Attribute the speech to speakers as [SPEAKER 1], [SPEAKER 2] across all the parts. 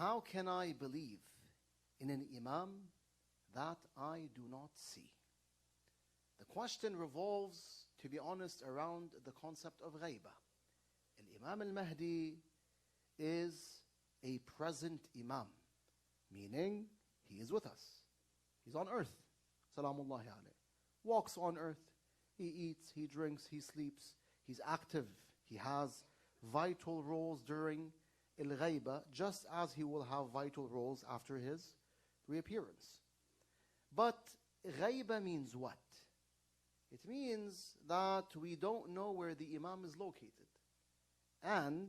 [SPEAKER 1] how can I believe in an Imam that I do not see? The question revolves, to be honest, around the concept of ghaibah. Imam al-Mahdi is a present Imam, meaning he is with us. He's on earth, salamullahi alayh. Walks on earth, he eats, he drinks, he sleeps, he's active. He has vital roles during al-ghaibah, just as he will have vital roles after his reappearance. But ghaibah means what? It means that we don't know where the Imam is located. And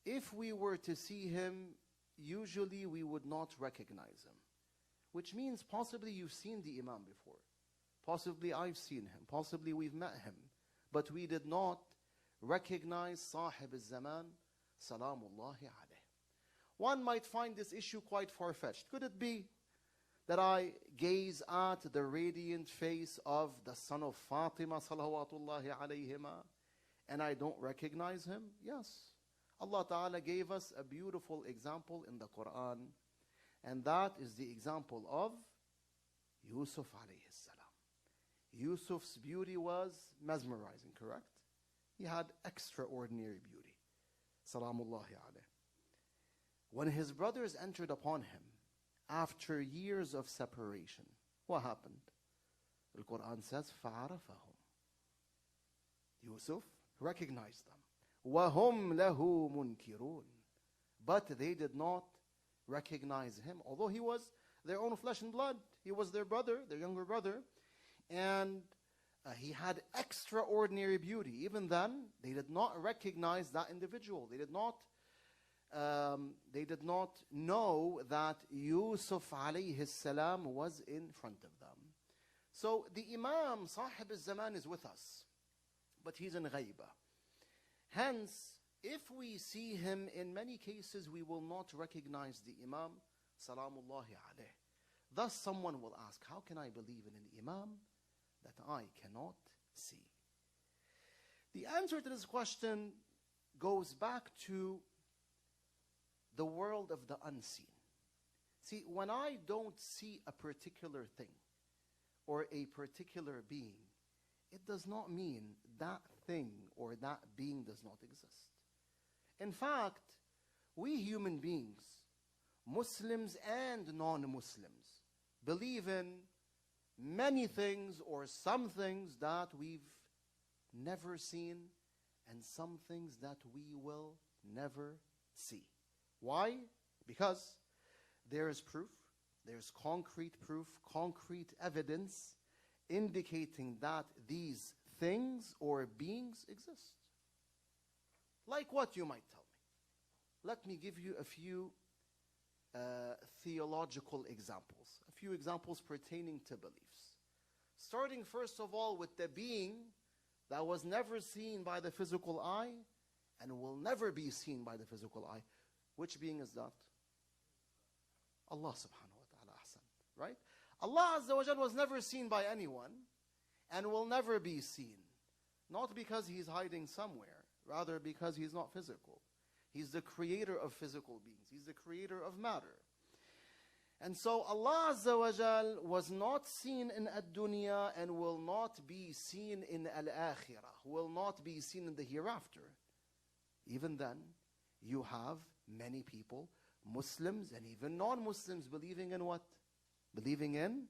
[SPEAKER 1] if we were to see him, usually we would not recognize him. Which means possibly you've seen the Imam before. Possibly I've seen him. Possibly we've met him. But we did not recognize Sahib alZamaan, salamullahi alayh. One might find this issue quite far-fetched. Could it be that I gaze at the radiant face of the son of Fatima, salawatullahi alayhima, and I don't recognize him? Yes. Allah Ta'ala gave us a beautiful example in the Quran, and that is the example of Yusuf alayhi salam. Yusuf's beauty was mesmerizing, correct? He had extraordinary beauty. Salamullahi alayh. When his brothers entered upon him, after years of separation, what happened? The Quran says, فَعَرَفَهُمْ. Yusuf recognized them. وَهُمْ لَهُ مُنْكِرُونَ. But they did not recognize him, although he was their own flesh and blood. He was their brother, their younger brother. And he had extraordinary beauty. Even then, they did not recognize that individual. They did not know that Yusuf alayhi salam was in front of them. So the Imam, Sahib alZamaan, is with us, but he's in ghaibah. Hence, if we see him, in many cases we will not recognize the Imam, salamullahi alayh. Thus someone will ask, how can I believe in an Imam that I cannot see? The answer to this question goes back to the world of the unseen. See, when I don't see a particular thing or a particular being, it does not mean that thing or that being does not exist. In fact, we human beings, Muslims and non-Muslims, believe in many things or some things that we've never seen and some things that we will never see. Why? Because there is proof, there's concrete proof, concrete evidence indicating that these things or beings exist. Like what, you might tell me? Let me give you a few theological examples, a few examples pertaining to beliefs. Starting first of all with the being that was never seen by the physical eye and will never be seen by the physical eye. Which being is that? Allah subhanahu wa ta'ala, ahsan, right? Allah Azza wa Jal was never seen by anyone and will never be seen. Not because he's hiding somewhere, rather because he's not physical. He's the creator of physical beings. He's the creator of matter. And so Allah Azza wa Jal was not seen in ad-dunya and will not be seen in al-akhirah, will not be seen in the hereafter. Even then, you have many people, Muslims and even non-Muslims, believing in what? Believing in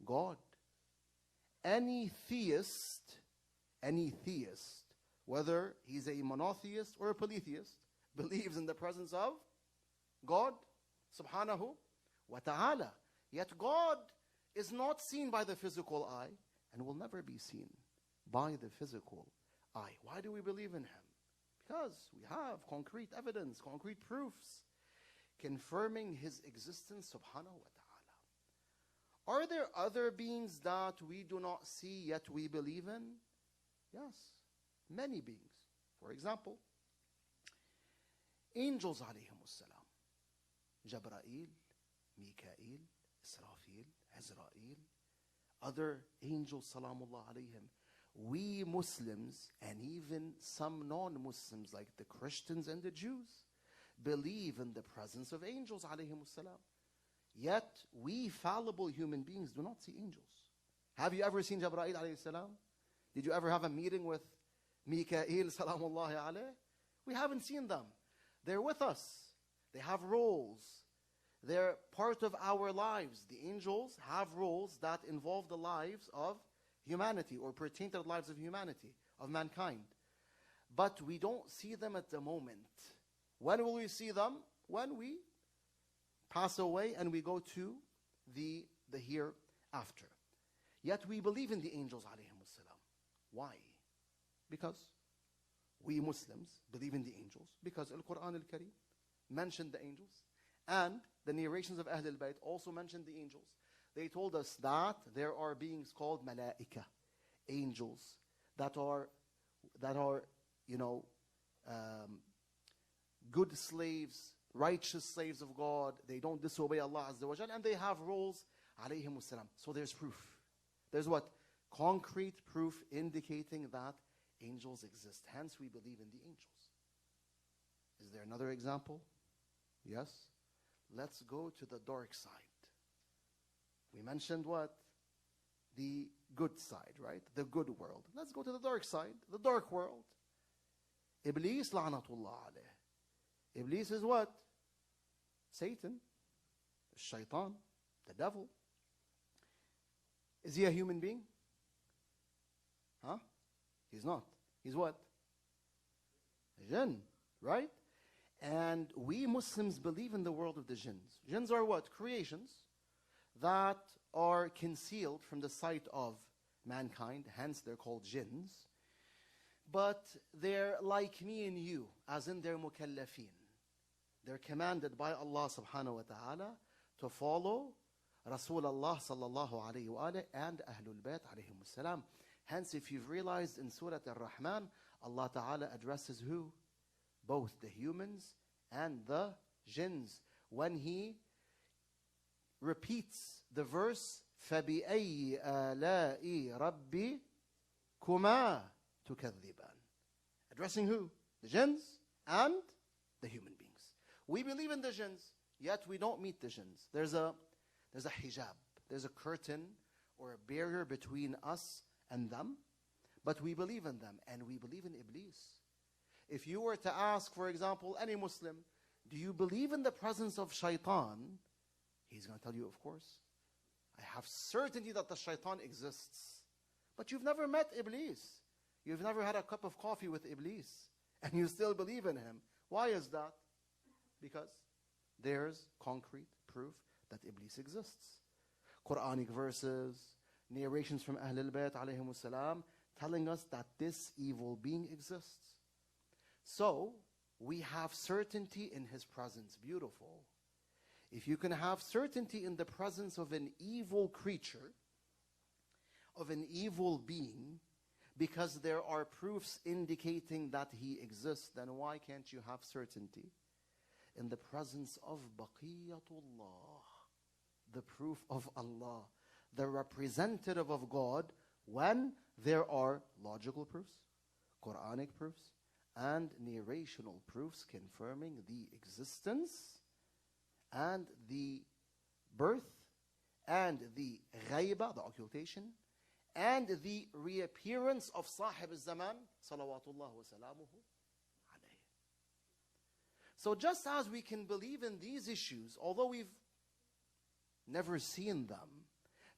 [SPEAKER 1] God. Any theist, whether he's a monotheist or a polytheist, believes in the presence of God subhanahu wa ta'ala. Yet God is not seen by the physical eye and will never be seen by the physical eye. Why do we believe in him? Because we have concrete evidence, concrete proofs confirming his existence subhanahu wa ta'ala. Are there other beings that we do not see yet we believe in? Yes, many beings. For example, angels alayhimus salam. Jabrail, Mikael, Israfil, Azrail, other angels salamullah alayhim. We Muslims and even some non-Muslims like the Christians and the Jews believe in the presence of angels, alayhimus salam. Yet, we fallible human beings do not see angels. Have you ever seen Jibreel alayhi salam? Did you ever have a meeting with Mikael salamullahi alayh? We haven't seen them. They're with us. They have roles. They're part of our lives. The angels have roles that involve the lives of humanity or pertain to the lives of humanity, of mankind. But we don't see them at the moment. When will we see them? When we pass away and we go to the hereafter. Yet we believe in the angels alayhimus salam. Why? Because we Muslims believe in the angels, because Al-Quran al-Karim mentioned the angels, and the narrations of Ahl al-Bayt also mentioned the angels. They told us that there are beings called malaika, angels, that are good slaves, righteous slaves of God. They don't disobey Allah Azza wa Jal, and they have roles, alayhimus salam. So there's proof. There's what? Concrete proof indicating that angels exist. Hence, we believe in the angels. Is there another example? Yes. Let's go to the dark side. We mentioned what? The good side, right? The good world. Let's go to the dark side, the dark world. Iblis, la'natullah alayh. Iblis is what? Satan, shaitan, the devil. Is he a human being? Huh? He's not. He's what? A jinn, right? And we Muslims believe in the world of the jinns. Jinns are what? Creations that are concealed from the sight of mankind. Hence, they're called jinns. But they're like me and you, as in they're mukallafeen. They're commanded by Allah subhanahu wa ta'ala to follow Rasulullah sallallahu alayhi wa alayhi and Ahlul Bayt alayhimus salam. Hence, if you've realized in Surah Ar-Rahman, Allah ta'ala addresses who? Both the humans and the jinns. When He repeats the verse, فَبِأَيِّ آلَاءِ رَبِّكُمَا تُكَذِّبَانِ. Addressing who? The jinns and the human beings. We believe in the jinns, yet we don't meet the jinns. There's a hijab. There's a curtain or a barrier between us and them, but we believe in them, and we believe in Iblis. If you were to ask, for example, any Muslim, do you believe in the presence of shaitan? He's going to tell you, of course. I have certainty that the shaitan exists. But you've never met Iblis. You've never had a cup of coffee with Iblis, and you still believe in him. Why is that? Because there's concrete proof that Iblis exists. Quranic verses, narrations from Ahlul Bayt alayhimus salam, telling us that this evil being exists. So, we have certainty in his presence. Beautiful. If you can have certainty in the presence of an evil creature, of an evil being, because there are proofs indicating that he exists, then why can't you have certainty in the presence of Baqiyatullah, the proof of Allah, the representative of God, when there are logical proofs, Quranic proofs, and narrational proofs confirming the existence and the birth and the ghaiba, the occultation, and the reappearance of Sahib alZamaan, salawatullah wa salamuhu alayhi. So just as we can believe in these issues, although we've never seen them,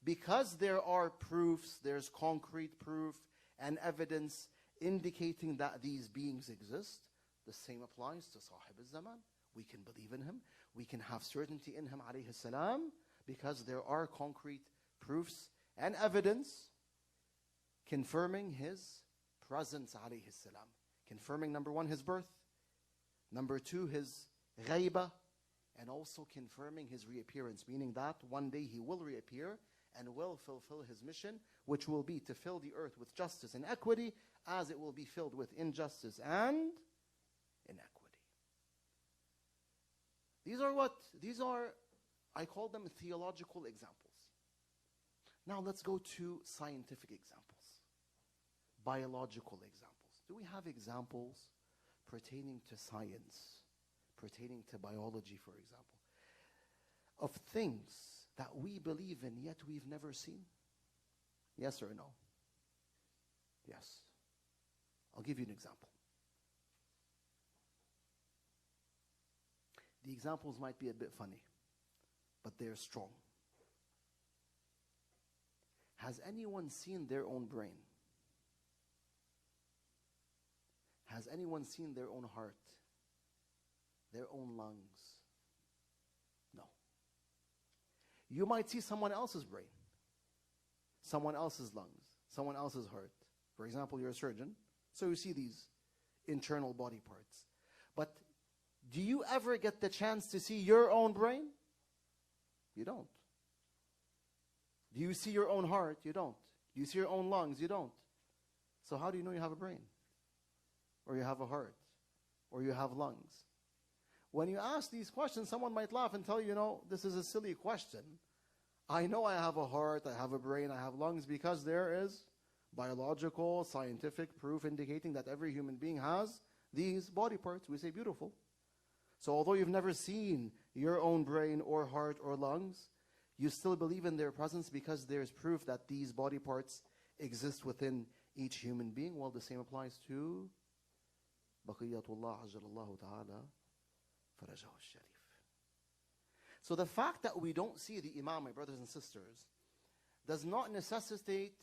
[SPEAKER 1] because there are proofs, there's concrete proof and evidence indicating that these beings exist, the same applies to Sahib alZamaan. We can believe in him, we can have certainty in him alayhi salam, because there are concrete proofs and evidence confirming his presence alayhi salam. Confirming, number one, his birth, number two, his ghaiba, and also confirming his reappearance, meaning that one day he will reappear and will fulfill his mission, which will be to fill the earth with justice and equity, as it will be filled with injustice and inequity. These are what? These are, I call them theological examples. Now let's go to scientific examples, biological examples. Do we have examples pertaining to science, pertaining to biology, for example, of things that we believe in yet we've never seen? Yes or no? Yes. I'll give you an example. The examples might be a bit funny, but they're strong. Has anyone seen their own brain? Has anyone seen their own heart? Their own lungs? No. You might see someone else's brain, someone else's lungs, someone else's heart. For example, you're a surgeon, so you see these internal body parts. But do you ever get the chance to see your own brain? You don't. Do you see your own heart? You don't. Do you see your own lungs? You don't. So how do you know you have a brain? Or you have a heart? Or you have lungs? When you ask these questions, someone might laugh and tell you, this is a silly question. I know I have a heart, I have a brain, I have lungs, because there is biological, scientific proof indicating that every human being has these body parts. We say beautiful. So although you've never seen your own brain or heart or lungs, you still believe in their presence because there's proof that these body parts exist within each human being. Well, the same applies to Baqiyatullah Ajjalallahu Ta'ala Farajahu Sharif. So the fact that we don't see the Imam, my brothers and sisters, does not necessitate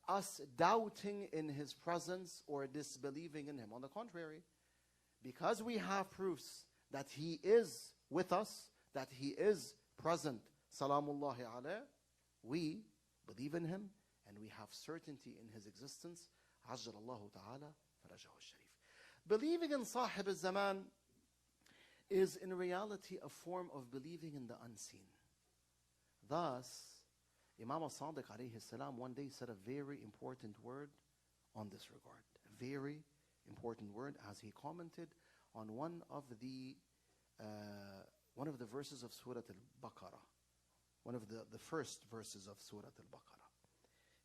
[SPEAKER 1] us doubting in his presence or disbelieving in him. On the contrary, because we have proofs that he is with us, that he is present, salamullahi alayh, we believe in him and we have certainty in his existence. Ajjalallahu ta'ala farajahu sharif. Believing in Sahib alZamaan is in reality a form of believing in the unseen. Thus, Imam al-Sadiq alayhi salam one day said a very important word on this regard. A very important word as he commented on one of the verses of Surah Al-Baqarah. One of the first verses of Surah Al-Baqarah.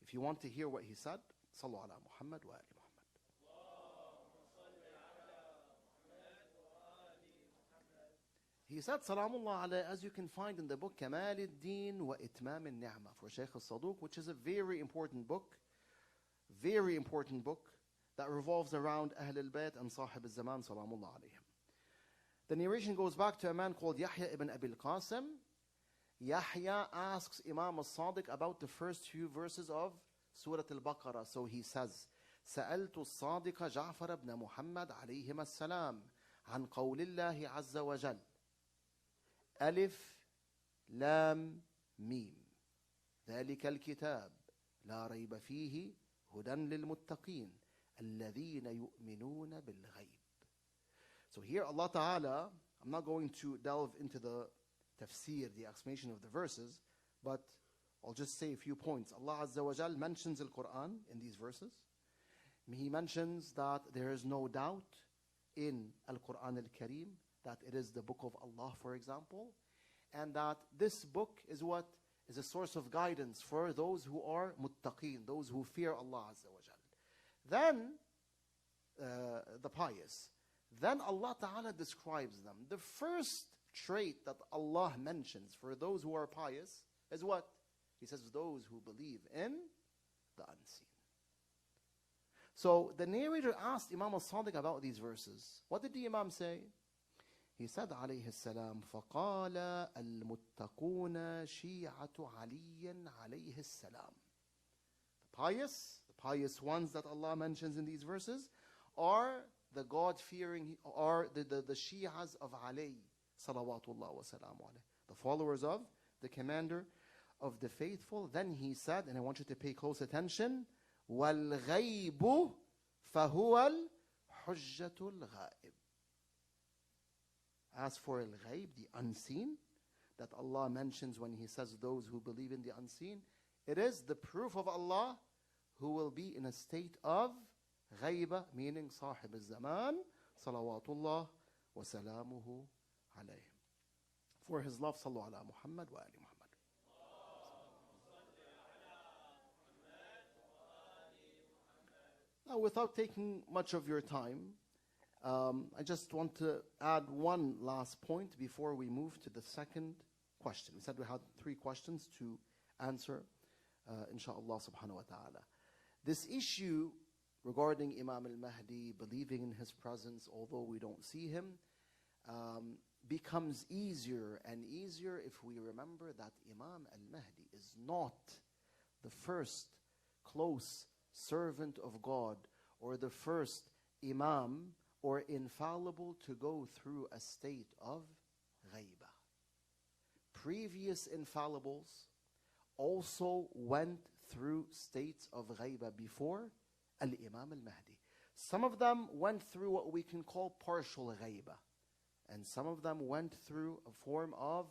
[SPEAKER 1] If you want to hear what he said, Sallu ala Muhammad wa ali Muhammad. He said, Salamullah alayhi, as you can find in the book Kamal al-Din wa Itmam al-Ni'mah for Shaykh al-Saduq, which is a very important book that revolves around Ahl al-Bayt and Sahib al-Zaman, Salamullah alayhim. The narration goes back to a man called Yahya ibn Abi al-Qasim. Yahya asks Imam al-Sadiq about the first few verses of Surah Al-Baqarah. So he says, سألت الصادق جعفر بن محمد عليهما السلام عن قول الله عز وجل ألف لام ميم ذلك الكتاب لا ريب فيه هدى للمتقين الذين يؤمنون بالغيب. So here Allah Ta'ala, I'm not going to delve into the tafsir, the explanation of the verses, but I'll just say a few points. Allah Azza wa Jal mentions Al-Quran in these verses. He mentions that there is no doubt in Al-Quran Al-Kareem that it is the book of Allah, for example, and that this book is what is a source of guidance for those who are muttaqeen, those who fear Allah Azza wa Jal. Then, the pious. Then Allah Ta'ala describes them. The first trait that Allah mentions for those who are pious is what? He says, those who believe in the unseen. So the narrator asked Imam al-Sadiq about these verses. What did the Imam say? He said, alayhi السلام, فَقَالَ الْمُتَّقُونَ شِيعَةُ عَلِيٍّ عَلَيْهِ السَّلَامِ. The pious ones that Allah mentions in these verses are the God-fearing, are the Shi'as of Ali, salawatullah wa salamu alayh, the followers of the commander of the faithful. Then he said, and I want you to pay close attention, وَالْغَيْبُ فَهُوَ الْحُجَّةُ الْغَائِبُ. As for al-ghayb, the unseen, that Allah mentions when he says those who believe in the unseen, it is the proof of Allah who will be in a state of ghayba, meaning Sahib al-Zaman, salawatullah wa salamuhu alayhim. For his love, sallu ala Muhammad wa ali Muhammad. Now, without taking much of your time, I just want to add one last point before we move to the second question. We said we had 3 questions to answer, inshallah subhanahu wa ta'ala. This issue regarding Imam al-Mahdi, believing in his presence, although we don't see him, becomes easier and easier if we remember that Imam al-Mahdi is not the first close servant of God or the first Imam or infallible to go through a state of ghaibah. Previous infallibles also went through states of ghaibah before al-Imam al-Mahdi. Some of them went through what we can call partial ghaibah, and some of them went through a form of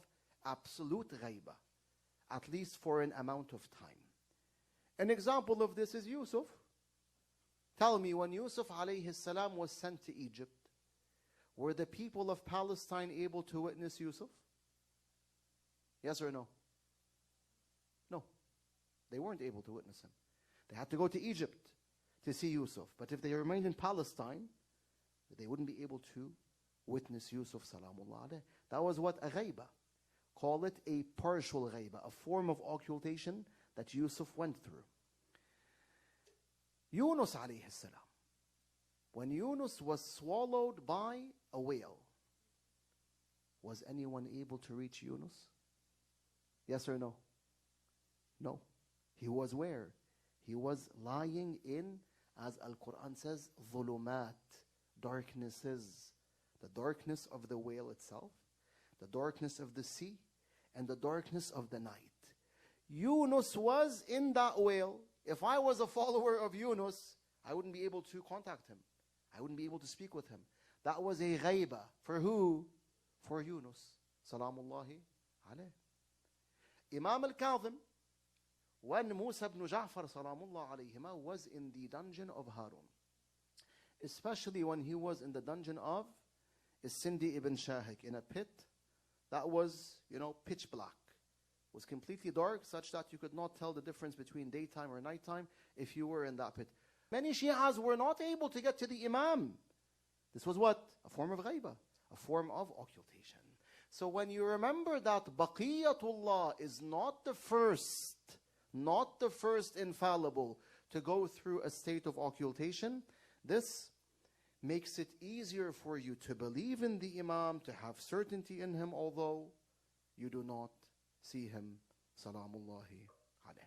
[SPEAKER 1] absolute ghaibah, at least for an amount of time. An example of this is Yusuf. Tell me, when Yusuf alayhi salam was sent to Egypt, were the people of Palestine able to witness Yusuf? Yes or no? No. They weren't able to witness him. They had to go to Egypt to see Yusuf. But if they remained in Palestine, they wouldn't be able to witness Yusuf salamullah alayh. That was what a ghaibah. Call it a partial ghaibah, a form of occultation that Yusuf went through. Yunus alayhi salam, when Yunus was swallowed by a whale, was anyone able to reach Yunus? Yes or no? No. He was where? He was lying in, as Al-Quran says, ظulumat, darknesses. The darkness of the whale itself, the darkness of the sea, and the darkness of the night. Yunus was in that whale. If I was a follower of Yunus, I wouldn't be able to contact him. I wouldn't be able to speak with him. That was a ghaibah. For who? For Yunus. Salamullahi alayh. Imam al-Kadhim, when Musa ibn Ja'far salamullah alayhima was in the dungeon of Harun, especially when he was in the dungeon of Sindi ibn Shahik, in a pit that was, pitch black. It was completely dark, such that you could not tell the difference between daytime or nighttime if you were in that pit. Many Shias were not able to get to the Imam. This was what? A form of ghaibah, a form of occultation. So when you remember that Baqiyatullah is not the first infallible to go through a state of occultation, this makes it easier for you to believe in the Imam, to have certainty in him, although you do not see him. Salamullahi